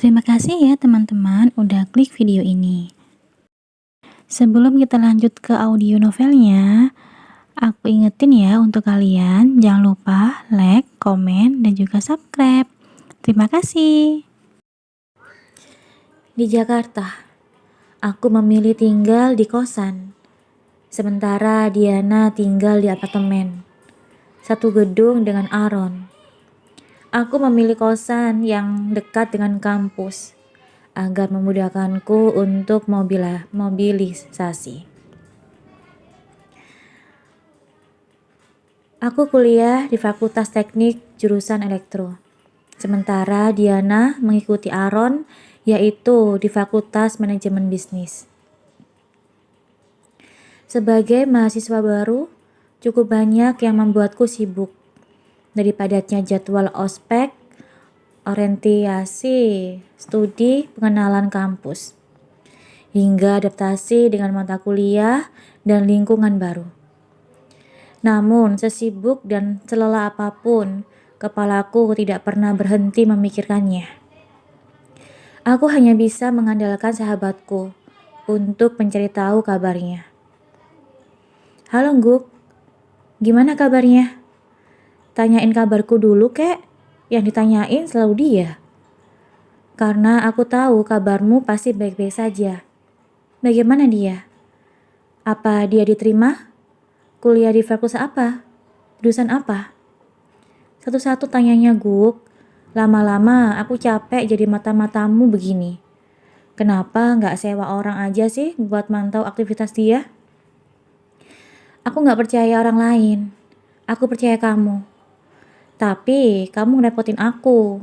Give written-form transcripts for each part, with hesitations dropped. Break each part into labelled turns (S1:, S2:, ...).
S1: Terima kasih ya teman-teman udah klik video ini. Sebelum kita lanjut ke audio novelnya, aku ingetin ya untuk kalian jangan lupa like, komen, dan juga subscribe. Terima kasih.
S2: Di Jakarta, aku memilih tinggal di kosan. Sementara Diana tinggal di apartemen. Satu gedung dengan Aaron. Aku memilih kosan yang dekat dengan kampus agar memudahkanku untuk mobilisasi. Aku kuliah di Fakultas Teknik jurusan Elektro. Sementara Diana mengikuti Aaron, yaitu di Fakultas Manajemen Bisnis. Sebagai mahasiswa baru, cukup banyak yang membuatku sibuk. Dari padatnya jadwal ospek, orientasi, studi, pengenalan kampus, hingga adaptasi dengan mata kuliah dan lingkungan baru. Namun, sesibuk dan selelah apapun, kepalaku tidak pernah berhenti memikirkannya. Aku hanya bisa mengandalkan sahabatku untuk mencari tahu kabarnya. Halo Guk, gimana kabarnya? Tanyain kabarku dulu kek, yang ditanyain selalu dia. Karena aku tahu kabarmu pasti baik-baik saja. Bagaimana dia? Apa dia diterima? Kuliah di fakultas apa? Jurusan apa? Satu-satu tanyanya Guk. Lama-lama aku capek jadi mata-matamu begini. Kenapa nggak sewa orang aja sih buat mantau aktivitas dia? Aku nggak percaya orang lain. Aku percaya kamu. Tapi kamu ngerepotin aku.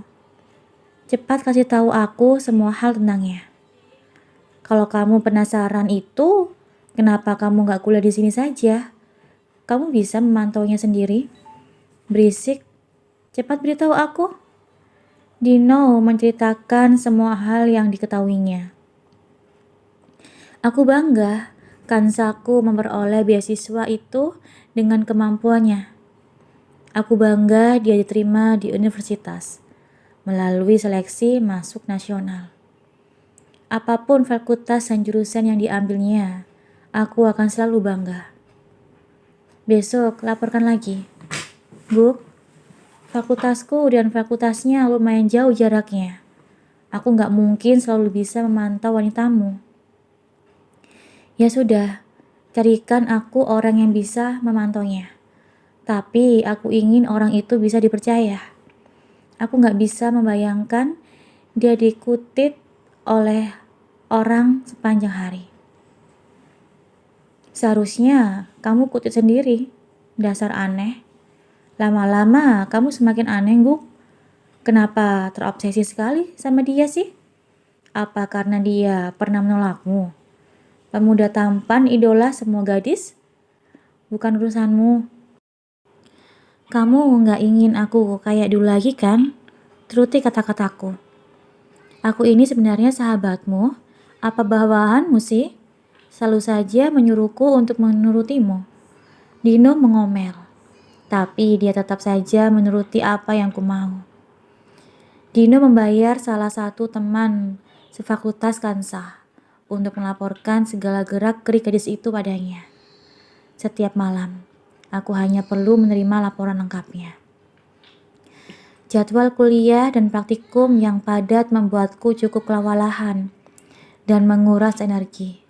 S2: Cepat kasih tahu aku semua hal tentangnya. Kalau kamu penasaran itu, kenapa kamu nggak kuliah di sini saja? Kamu bisa memantaunya sendiri. Berisik. Cepat beritahu aku. Dino menceritakan semua hal yang diketahuinya. Aku bangga Kansaku memperoleh beasiswa itu dengan kemampuannya. Aku bangga dia diterima di universitas melalui seleksi masuk nasional. Apapun fakultas dan jurusan yang diambilnya, aku akan selalu bangga. Besok laporkan lagi. Guk, fakultasku dan fakultasnya lumayan jauh jaraknya. Aku nggak mungkin selalu bisa memantau wanitamu. Ya sudah, carikan aku orang yang bisa memantaunya. Tapi aku ingin orang itu bisa dipercaya. Aku nggak bisa membayangkan dia dikutit oleh orang sepanjang hari. Seharusnya kamu kutit sendiri. Dasar aneh. Lama-lama kamu semakin aneh, Guk. Kenapa terobsesi sekali sama dia sih? Apa karena dia pernah menolakmu? Pemuda tampan idola semua gadis? Bukan urusanmu. Kamu nggak ingin aku kayak dulu lagi kan? Turuti kata-kataku. Aku ini sebenarnya sahabatmu. Apa bawahanmu sih? Selalu saja menyuruhku untuk menurutimu. Dino mengomel. Tapi dia tetap saja menuruti apa yang ku mau. Dino membayar salah satu teman sefakultas Kansa untuk melaporkan segala gerak gerik gadis itu padanya. Setiap malam, aku hanya perlu menerima laporan lengkapnya. Jadwal kuliah dan praktikum yang padat membuatku cukup kewalahan dan menguras energi.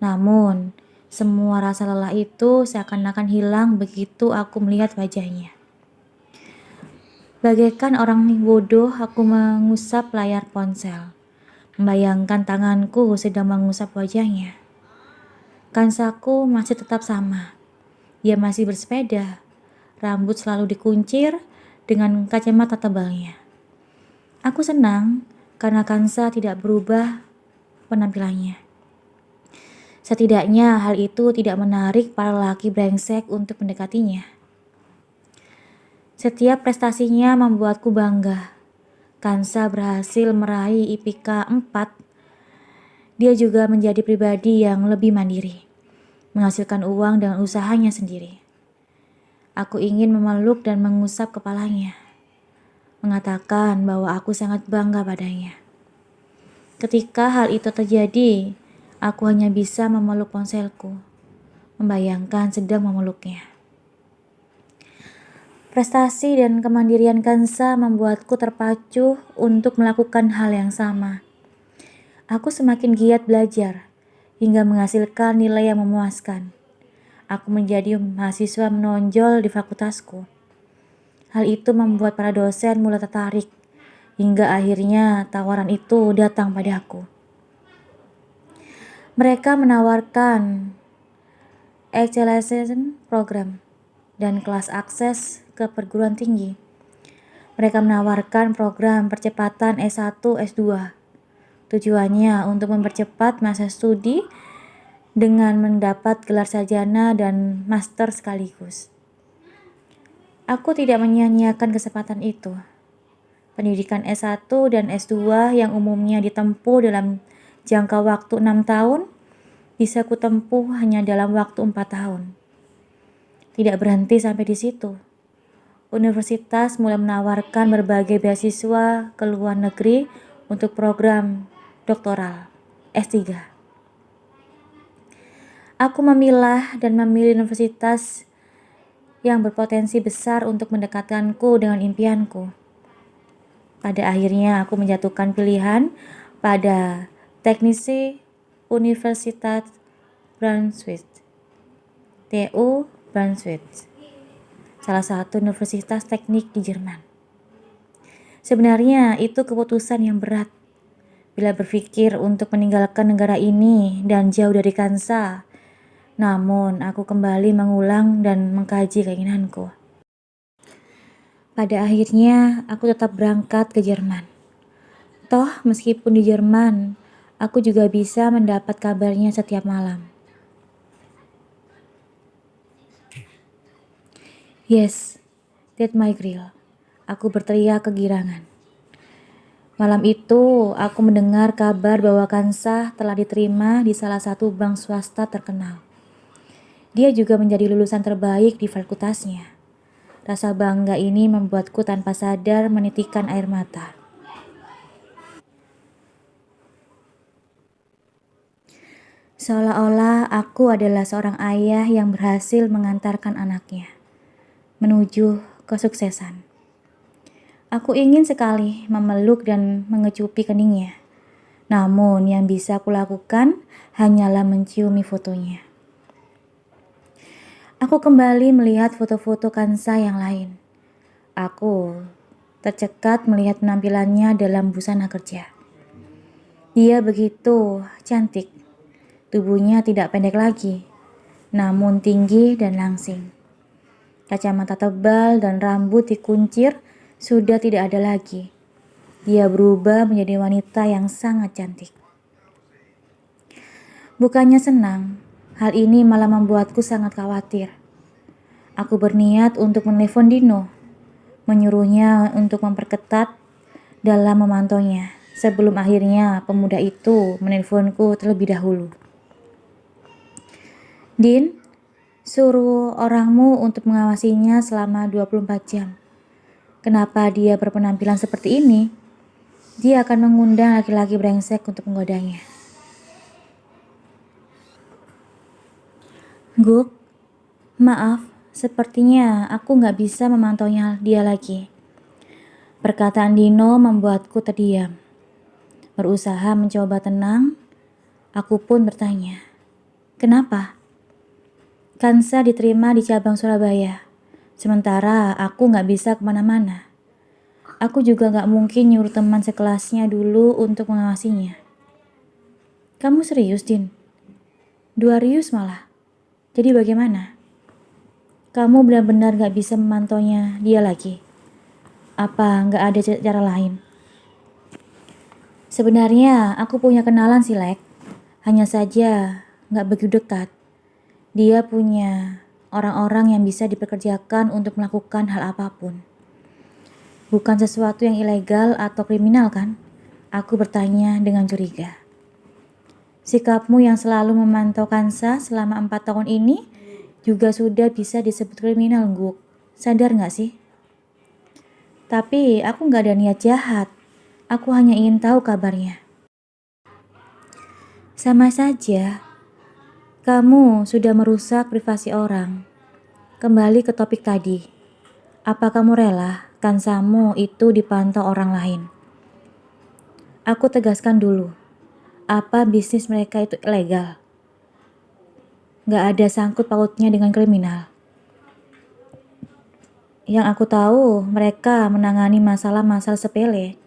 S2: Namun, semua rasa lelah itu seakan-akan hilang begitu aku melihat wajahnya. Bagaikan orang bodoh, aku mengusap layar ponsel. Membayangkan tanganku sedang mengusap wajahnya. Kansaku masih tetap sama. Dia masih bersepeda. Rambut selalu dikuncir dengan kacamata tebalnya. Aku senang karena Kansa tidak berubah penampilannya. Setidaknya hal itu tidak menarik para lelaki brengsek untuk mendekatinya. Setiap prestasinya membuatku bangga. Kansa berhasil meraih IPK 4. Dia juga menjadi pribadi yang lebih mandiri, menghasilkan uang dengan usahanya sendiri. Aku ingin memeluk dan mengusap kepalanya, mengatakan bahwa aku sangat bangga padanya. Ketika hal itu terjadi, aku hanya bisa memeluk ponselku, membayangkan sedang memeluknya. Prestasi dan kemandirian Kansa membuatku terpacu untuk melakukan hal yang sama. Aku semakin giat belajar, hingga menghasilkan nilai yang memuaskan. Aku menjadi mahasiswa menonjol di fakultasku. Hal itu membuat para dosen mulai tertarik, hingga akhirnya tawaran itu datang padaku. Mereka menawarkan acceleration program dan kelas akses ke perguruan tinggi. Mereka menawarkan program percepatan S1, S2. Tujuannya untuk mempercepat masa studi dengan mendapat gelar sarjana dan master sekaligus. Aku tidak menyia-nyiakan kesempatan itu. Pendidikan S1 dan S2 yang umumnya ditempuh dalam jangka waktu 6 tahun, bisa kutempuh hanya dalam waktu 4 tahun. Tidak berhenti sampai di situ. Universitas mulai menawarkan berbagai beasiswa ke luar negeri untuk program doktoral S3. Aku memilah dan memilih universitas yang berpotensi besar untuk mendekatkanku dengan impianku. Pada akhirnya aku menjatuhkan pilihan pada Technische Universität Braunschweig, TU Braunschweig, salah satu universitas teknik di Jerman. Sebenarnya itu keputusan yang berat. Bila berpikir untuk meninggalkan negara ini dan jauh dari Kansa, namun aku kembali mengulang dan mengkaji keinginanku. Pada akhirnya aku tetap berangkat ke Jerman. Toh meskipun di Jerman, aku juga bisa mendapat kabarnya setiap malam. Yes, that's my grill. Aku berteriak kegirangan. Malam itu, aku mendengar kabar bahwa Kansa telah diterima di salah satu bank swasta terkenal. Dia juga menjadi lulusan terbaik di fakultasnya. Rasa bangga ini membuatku tanpa sadar menitikkan air mata. Seolah-olah aku adalah seorang ayah yang berhasil mengantarkan anaknya menuju kesuksesan. Aku ingin sekali memeluk dan mengecupi keningnya. Namun yang bisa kulakukan hanyalah menciumi fotonya. Aku kembali melihat foto-foto Kansa yang lain. Aku tercekat melihat penampilannya dalam busana kerja. Dia begitu cantik. Tubuhnya tidak pendek lagi, namun tinggi dan langsing. Kacamata tebal dan rambut dikuncir sudah tidak ada lagi. Dia berubah menjadi wanita yang sangat cantik. Bukannya senang, hal ini malah membuatku sangat khawatir. Aku berniat untuk menelpon Dino, menyuruhnya untuk memperketat dalam memantaunya, sebelum akhirnya pemuda itu menelponku terlebih dahulu. Din, suruh orangmu untuk mengawasinya selama 24 jam. Kenapa dia berpenampilan seperti ini? Dia akan mengundang laki-laki brengsek untuk menggodanya. Guk, maaf, sepertinya aku nggak bisa memantaunya dia lagi. Perkataan Dino membuatku terdiam. Berusaha mencoba tenang, aku pun bertanya, kenapa? Kansa diterima di cabang Surabaya, sementara aku nggak bisa kemana-mana. Aku juga nggak mungkin nyuruh teman sekelasnya dulu untuk mengawasinya. Kamu serius, Din? 2 rius malah. Jadi bagaimana? Kamu benar-benar gak bisa memantaunya dia lagi? Apa gak ada cara lain? Sebenarnya aku punya kenalan si Lek. Hanya saja gak begitu dekat. Dia punya orang-orang yang bisa dipekerjakan untuk melakukan hal apapun. Bukan sesuatu yang ilegal atau kriminal kan? Aku bertanya dengan curiga. Sikapmu yang selalu memantau Kansa selama 4 tahun ini juga sudah bisa disebut kriminal, Guk. Sadar gak sih? Tapi aku gak ada niat jahat. Aku hanya ingin tahu kabarnya. Sama saja, kamu sudah merusak privasi orang. Kembali ke topik tadi. Apa kamu rela kansamu itu dipantau orang lain? Aku tegaskan dulu, apa bisnis mereka itu ilegal? Gak ada sangkut pautnya dengan kriminal. Yang aku tahu, mereka menangani masalah-masalah sepele.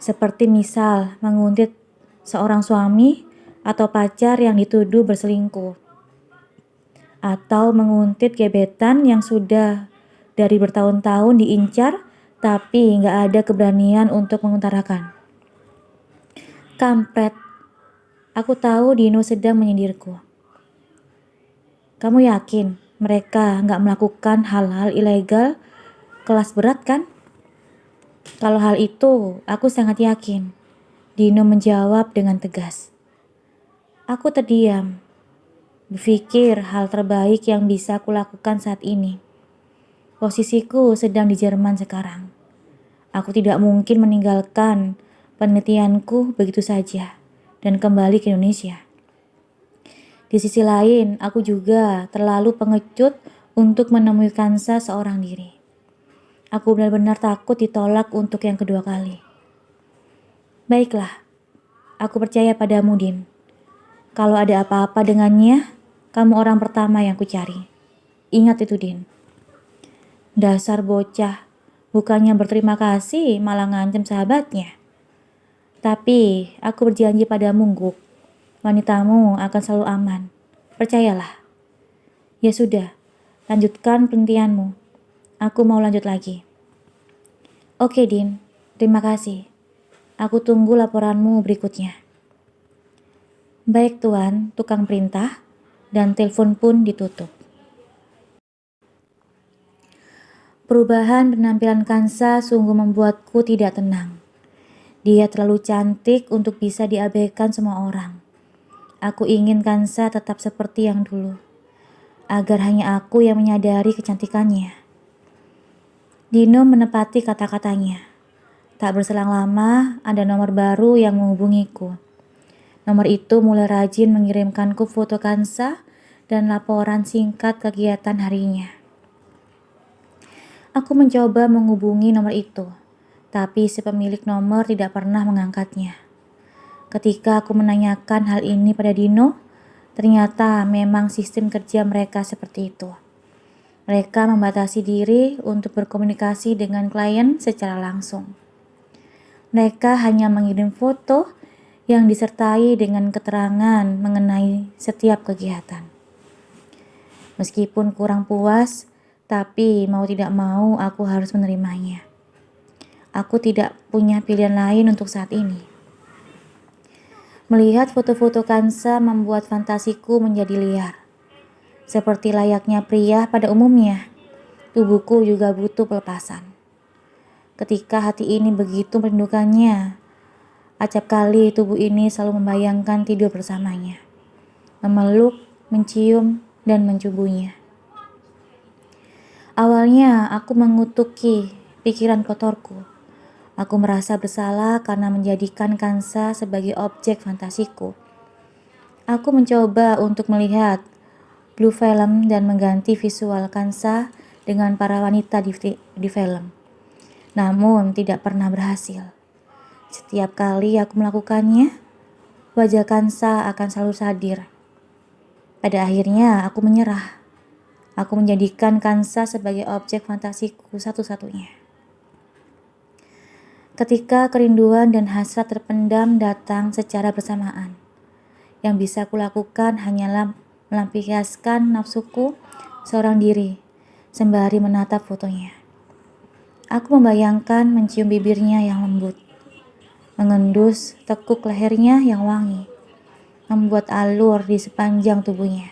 S2: Seperti misal menguntit seorang suami atau pacar yang dituduh berselingkuh. Atau menguntit gebetan yang sudah dari bertahun-tahun diincar tapi nggak ada keberanian untuk mengutarakan. Kampret, aku tahu Dino sedang menyindirku. Kamu yakin mereka nggak melakukan hal-hal ilegal kelas berat kan? Kalau hal itu, aku sangat yakin. Dino menjawab dengan tegas. Aku terdiam, berpikir hal terbaik yang bisa kulakukan saat ini. Posisiku sedang di Jerman sekarang. Aku tidak mungkin meninggalkan penelitianku begitu saja dan kembali ke Indonesia. Di sisi lain, aku juga terlalu pengecut untuk menemui Kansa seorang diri. Aku benar-benar takut ditolak untuk yang kedua kali. Baiklah, aku percaya padamu, Din. Kalau ada apa-apa dengannya, kamu orang pertama yang kucari. Ingat itu, Din. Dasar bocah, bukannya berterima kasih malah ngancem sahabatnya. Tapi aku berjanji padamu, Guk. Wanitamu akan selalu aman. Percayalah. Ya sudah, lanjutkan penelitianmu. Aku mau lanjut lagi. Oke, Din. Terima kasih. Aku tunggu laporanmu berikutnya. Baik, Tuan, tukang perintah, dan telepon pun ditutup. Perubahan penampilan Kansa sungguh membuatku tidak tenang. Dia terlalu cantik untuk bisa diabaikan semua orang. Aku ingin Kansa tetap seperti yang dulu, agar hanya aku yang menyadari kecantikannya. Dino menepati kata-katanya. Tak berselang lama, ada nomor baru yang menghubungiku. Nomor itu mulai rajin mengirimkanku foto Kansa dan laporan singkat kegiatan harinya. Aku mencoba menghubungi nomor itu, tapi si pemilik nomor tidak pernah mengangkatnya. Ketika aku menanyakan hal ini pada Dino, ternyata memang sistem kerja mereka seperti itu. Mereka membatasi diri untuk berkomunikasi dengan klien secara langsung. Mereka hanya mengirim foto yang disertai dengan keterangan mengenai setiap kegiatan. Meskipun kurang puas, tapi mau tidak mau aku harus menerimanya. Aku tidak punya pilihan lain untuk saat ini. Melihat foto-foto Kansa membuat fantasiku menjadi liar. Seperti layaknya pria pada umumnya, tubuhku juga butuh pelepasan. Ketika hati ini begitu merindukannya, acap kali tubuh ini selalu membayangkan tidur bersamanya, memeluk, mencium, dan mencubunya. Awalnya aku mengutuki pikiran kotorku. Aku merasa bersalah karena menjadikan Kansa sebagai objek fantasiku. Aku mencoba untuk melihat blue film dan mengganti visual Kansa dengan para wanita di film. Namun tidak pernah berhasil. Setiap kali aku melakukannya, wajah Kansa akan selalu hadir. Pada akhirnya aku menyerah. Aku menjadikan Kansa sebagai objek fantasiku satu-satunya. Ketika kerinduan dan hasrat terpendam datang secara bersamaan, yang bisa kulakukan hanyalah melampiaskan nafsuku seorang diri sembari menatap fotonya. Aku membayangkan mencium bibirnya yang lembut, mengendus tekuk lehernya yang wangi, membuat alur di sepanjang tubuhnya.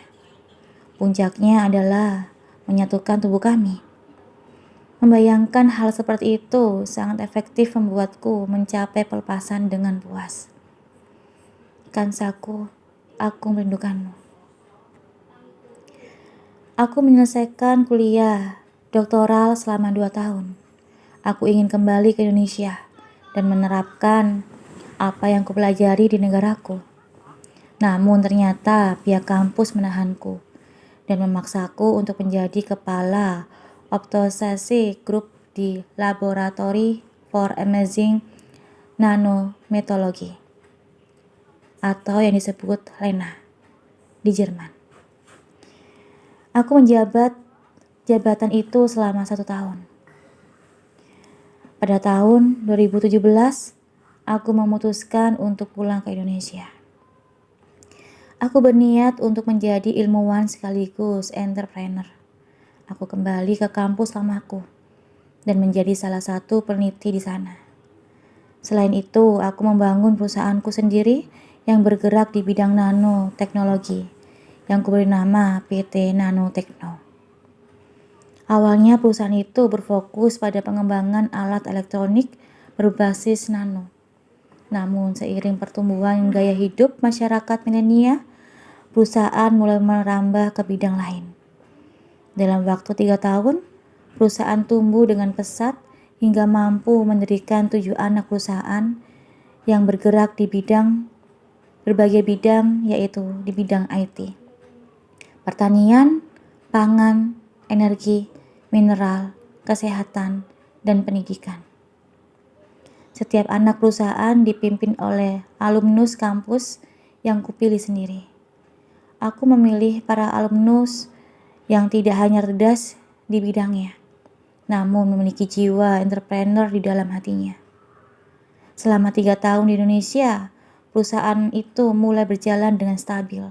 S2: Puncaknya adalah menyatukan tubuh kami. Membayangkan hal seperti itu sangat efektif membuatku mencapai pelepasan dengan puas. Kansaku, aku merindukanmu. Aku menyelesaikan kuliah doktoral selama 2 tahun. Aku ingin kembali ke Indonesia dan menerapkan apa yang kupelajari di negaraku. Namun ternyata pihak kampus menahanku dan memaksaku untuk menjadi kepala optosasi grup di Laboratory for Emerging Nanometallurgy atau yang disebut LENA di Jerman. Aku menjabat jabatan itu selama 1 tahun. Pada tahun 2017, aku memutuskan untuk pulang ke Indonesia. Aku berniat untuk menjadi ilmuwan sekaligus entrepreneur. Aku kembali ke kampus lamaku dan menjadi salah satu peneliti di sana. Selain itu, aku membangun perusahaanku sendiri yang bergerak di bidang nanoteknologi yang kuberi nama PT Nanotekno. Awalnya perusahaan itu berfokus pada pengembangan alat elektronik berbasis nano. Namun seiring pertumbuhan gaya hidup masyarakat milenial, perusahaan mulai merambah ke bidang lain. Dalam waktu 3 tahun, perusahaan tumbuh dengan pesat hingga mampu mendirikan 7 anak perusahaan yang bergerak di berbagai bidang, yaitu di bidang IT, pertanian, pangan, energi, mineral, kesehatan, dan pendidikan. Setiap anak perusahaan dipimpin oleh alumnus kampus yang kupilih sendiri. Aku memilih para alumnus yang tidak hanya cerdas di bidangnya, namun memiliki jiwa entrepreneur di dalam hatinya. Selama 3 tahun di Indonesia, perusahaan itu mulai berjalan dengan stabil.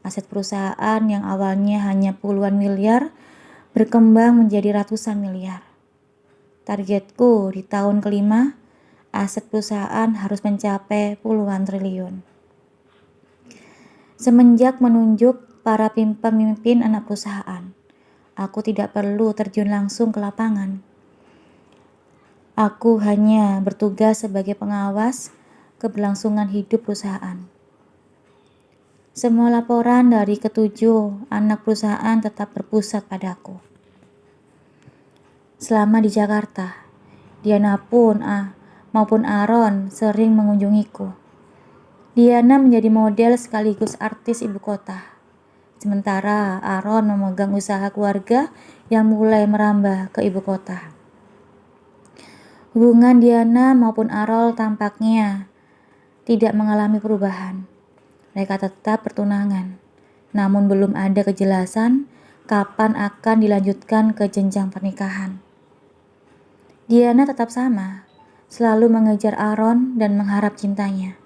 S2: Aset perusahaan yang awalnya hanya puluhan miliar berkembang menjadi ratusan miliar. Targetku di tahun kelima, aset perusahaan harus mencapai puluhan triliun. Semenjak menunjuk para pemimpin anak perusahaan, aku tidak perlu terjun langsung ke lapangan. Aku hanya bertugas sebagai pengawas keberlangsungan hidup perusahaan. Semua laporan dari ketujuh anak perusahaan tetap berpusat padaku. Selama di Jakarta, Diana maupun Aaron sering mengunjungiku. Diana menjadi model sekaligus artis ibu kota. Sementara Aaron memegang usaha keluarga yang mulai merambah ke ibu kota. Hubungan Diana maupun Aaron tampaknya tidak mengalami perubahan. Mereka tetap bertunangan, namun belum ada kejelasan kapan akan dilanjutkan ke jenjang pernikahan. Diana tetap sama, selalu mengejar Aaron dan mengharap cintanya.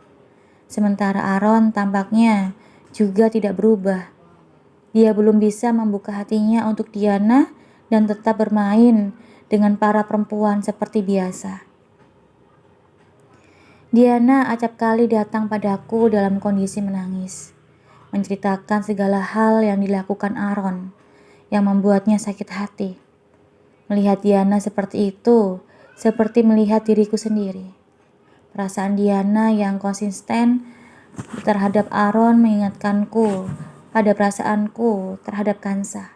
S2: Sementara Aaron tampaknya juga tidak berubah. Dia belum bisa membuka hatinya untuk Diana dan tetap bermain dengan para perempuan seperti biasa. Diana acap kali datang padaku dalam kondisi menangis, menceritakan segala hal yang dilakukan Aaron, yang membuatnya sakit hati. Melihat Diana seperti itu, seperti melihat diriku sendiri. Perasaan Diana yang konsisten terhadap Aaron mengingatkanku pada perasaanku terhadap Kansa.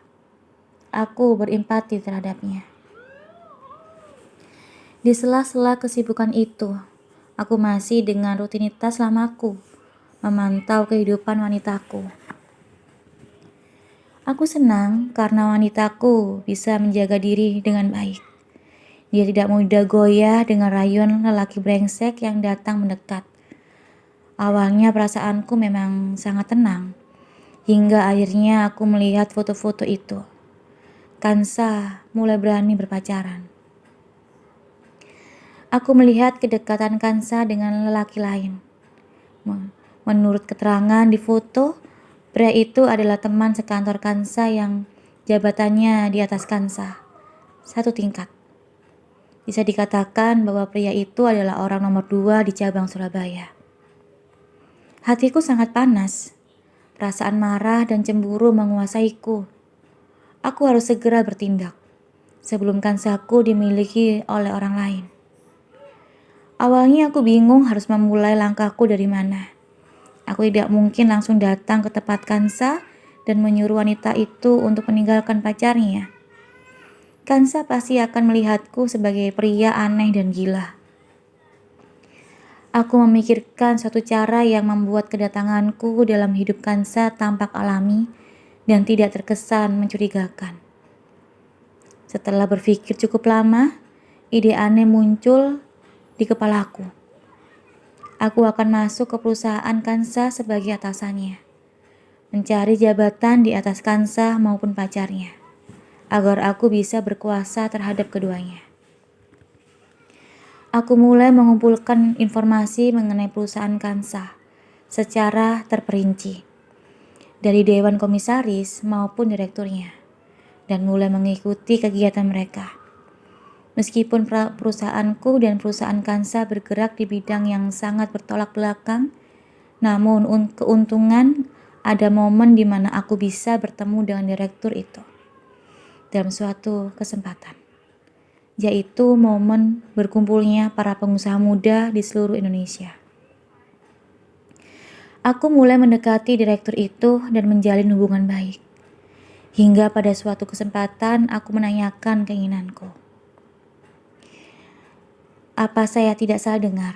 S2: Aku berempati terhadapnya. Di sela-sela kesibukan itu, aku masih dengan rutinitas lamaku, memantau kehidupan wanitaku. Aku senang karena wanitaku bisa menjaga diri dengan baik. Dia tidak mudah goyah dengan rayuan lelaki brengsek yang datang mendekat. Awalnya perasaanku memang sangat tenang, hingga akhirnya aku melihat foto-foto itu. Kansa mulai berani berpacaran. Aku melihat kedekatan Kansa dengan lelaki lain. Menurut keterangan di foto, pria itu adalah teman sekantor Kansa yang jabatannya di atas Kansa, 1 tingkat. Bisa dikatakan bahwa pria itu adalah orang nomor 2 di cabang Surabaya. Hatiku sangat panas. Perasaan marah dan cemburu menguasaiku. Aku harus segera bertindak sebelum Kansaku dimiliki oleh orang lain. Awalnya aku bingung harus memulai langkahku dari mana. Aku tidak mungkin langsung datang ke tempat Kansa dan menyuruh wanita itu untuk meninggalkan pacarnya. Kansa pasti akan melihatku sebagai pria aneh dan gila. Aku memikirkan suatu cara yang membuat kedatanganku dalam hidup Kansa tampak alami dan tidak terkesan mencurigakan. Setelah berpikir cukup lama, ide aneh muncul di kepalaku. Aku akan masuk ke perusahaan Kansa sebagai atasannya, mencari jabatan di atas Kansa maupun pacarnya, agar aku bisa berkuasa terhadap keduanya. Aku mulai mengumpulkan informasi mengenai perusahaan Kansa secara terperinci, dari dewan komisaris maupun direkturnya, dan mulai mengikuti kegiatan mereka. Meskipun perusahaanku dan perusahaan Kansa bergerak di bidang yang sangat bertolak belakang, namun keuntungan ada momen di mana aku bisa bertemu dengan direktur itu dalam suatu kesempatan, yaitu momen berkumpulnya para pengusaha muda di seluruh Indonesia. Aku mulai mendekati direktur itu dan menjalin hubungan baik. Hingga pada suatu kesempatan aku menanyakan keinginanku. Apa saya tidak salah dengar?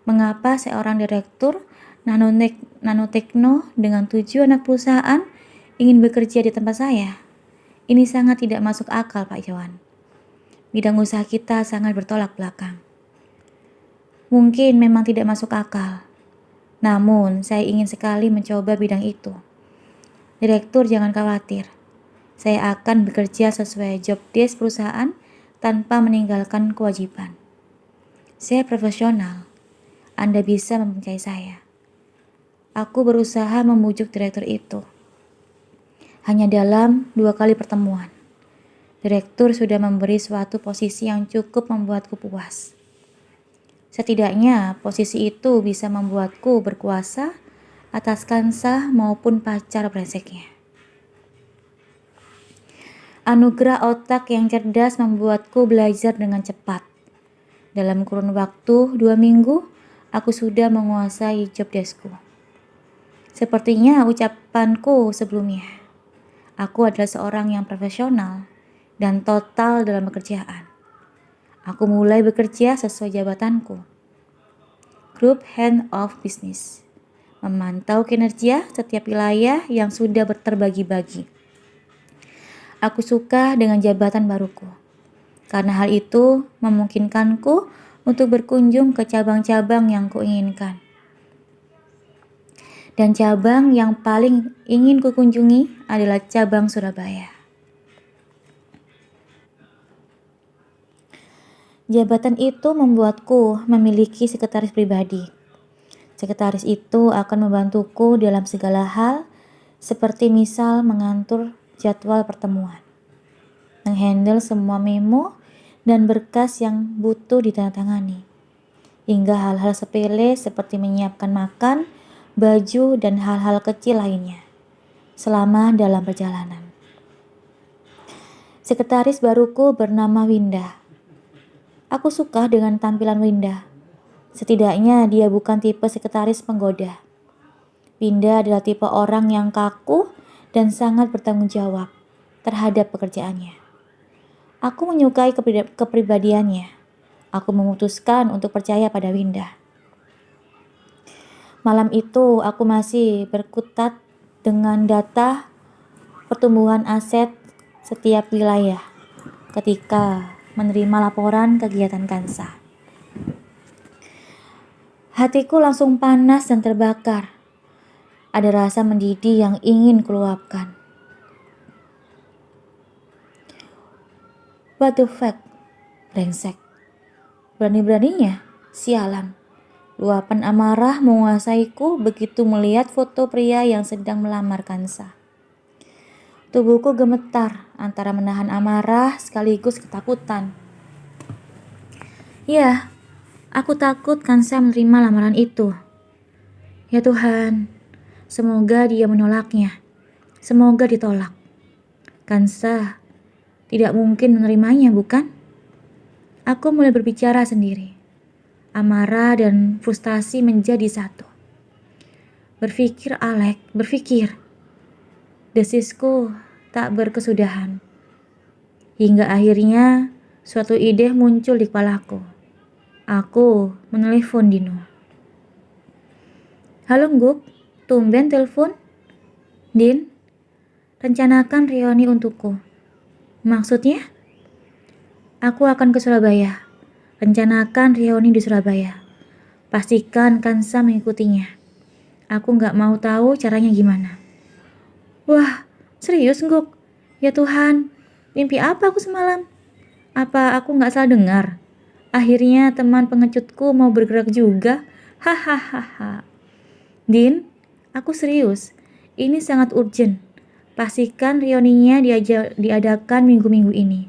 S2: Mengapa seorang direktur nanotekno dengan 7 anak perusahaan ingin bekerja di tempat saya? Ini sangat tidak masuk akal, Pak Iwan. Bidang usaha kita sangat bertolak belakang. Mungkin memang tidak masuk akal. Namun, saya ingin sekali mencoba bidang itu. Direktur, jangan khawatir. Saya akan bekerja sesuai job desk perusahaan tanpa meninggalkan kewajiban. Saya profesional. Anda bisa mempercayai saya. Aku berusaha membujuk direktur itu. Hanya dalam 2 kali pertemuan, direktur sudah memberi suatu posisi yang cukup membuatku puas. Setidaknya posisi itu bisa membuatku berkuasa atas Kansa maupun pacar brengseknya. Anugerah otak yang cerdas membuatku belajar dengan cepat. Dalam kurun waktu 2 minggu, aku sudah menguasai job deskku. Sepertinya ucapanku sebelumnya, aku adalah seorang yang profesional dan total dalam pekerjaan. Aku mulai bekerja sesuai jabatanku. Group Head of Business. Memantau kinerja setiap wilayah yang sudah terbagi-bagi. Aku suka dengan jabatan baruku, karena hal itu memungkinkanku untuk berkunjung ke cabang-cabang yang kuinginkan. Dan cabang yang paling ingin kukunjungi adalah cabang Surabaya. Jabatan itu membuatku memiliki sekretaris pribadi. Sekretaris itu akan membantuku dalam segala hal, seperti misal mengatur jadwal pertemuan, menghandle semua memo dan berkas yang butuh ditandatangani, hingga hal-hal sepele seperti menyiapkan makan, baju, dan hal-hal kecil lainnya selama dalam perjalanan. Sekretaris baruku bernama Winda. Aku suka dengan tampilan Winda. Setidaknya dia bukan tipe sekretaris penggoda. Winda adalah tipe orang yang kaku dan sangat bertanggung jawab terhadap pekerjaannya. Aku menyukai kepribadiannya. Aku memutuskan untuk percaya pada Winda. Malam itu aku masih berkutat dengan data pertumbuhan aset setiap wilayah ketika menerima laporan kegiatan Kansa. Hatiku langsung panas dan terbakar. Ada rasa mendidih yang ingin kuluapkan. What the fuck? Brengsek. Berani-beraninya, sialan. Luapan amarah menguasaiku begitu melihat foto pria yang sedang melamar Kansa. Tubuhku gemetar antara menahan amarah sekaligus ketakutan. Ya, aku takut Kansa menerima lamaran itu. Ya Tuhan, semoga dia menolaknya. Semoga ditolak. Kansa tidak mungkin menerimanya, bukan? Aku mulai berbicara sendiri. Amarah dan frustasi menjadi satu. Berpikir, Alek, berpikir. Desisku tak berkesudahan. Hingga akhirnya suatu ide muncul di kepalaku. Aku menelepon Dino. Halo Gup, tumben telepon? Din, rencanakan reuni untukku. Maksudnya? Aku akan ke Surabaya. Rencanakan reuni di Surabaya. Pastikan Kansa mengikutinya. Aku nggak mau tahu caranya gimana. Wah, serius Guk? Ya Tuhan, mimpi apa aku semalam? Apa aku nggak salah dengar? Akhirnya teman pengecutku mau bergerak juga. Hahaha. Din, aku serius. Ini sangat urgent. Pastikan reuninya diadakan minggu-minggu ini.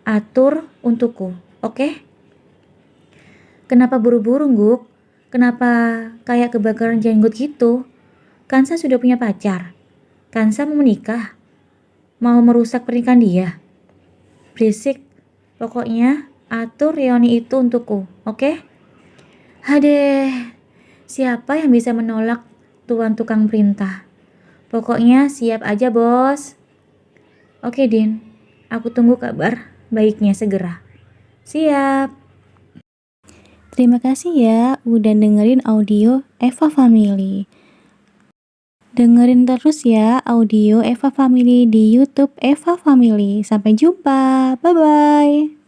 S2: Atur untukku, oke? Kenapa buru-buru, Guk? Kenapa kayak kebakaran jenggot gitu? Kansa sudah punya pacar. Kansa mau menikah. Mau merusak pernikahan dia. Berisik. Pokoknya atur reuni itu untukku, oke? Hadeh. Siapa yang bisa menolak tuan tukang perintah? Pokoknya siap aja, Bos. Oke, Din. Aku tunggu kabar baiknya segera. Siap.
S1: Terima kasih ya udah dengerin audio Eva Family. Dengerin terus ya audio Eva Family di YouTube Eva Family. Sampai jumpa. Bye-bye.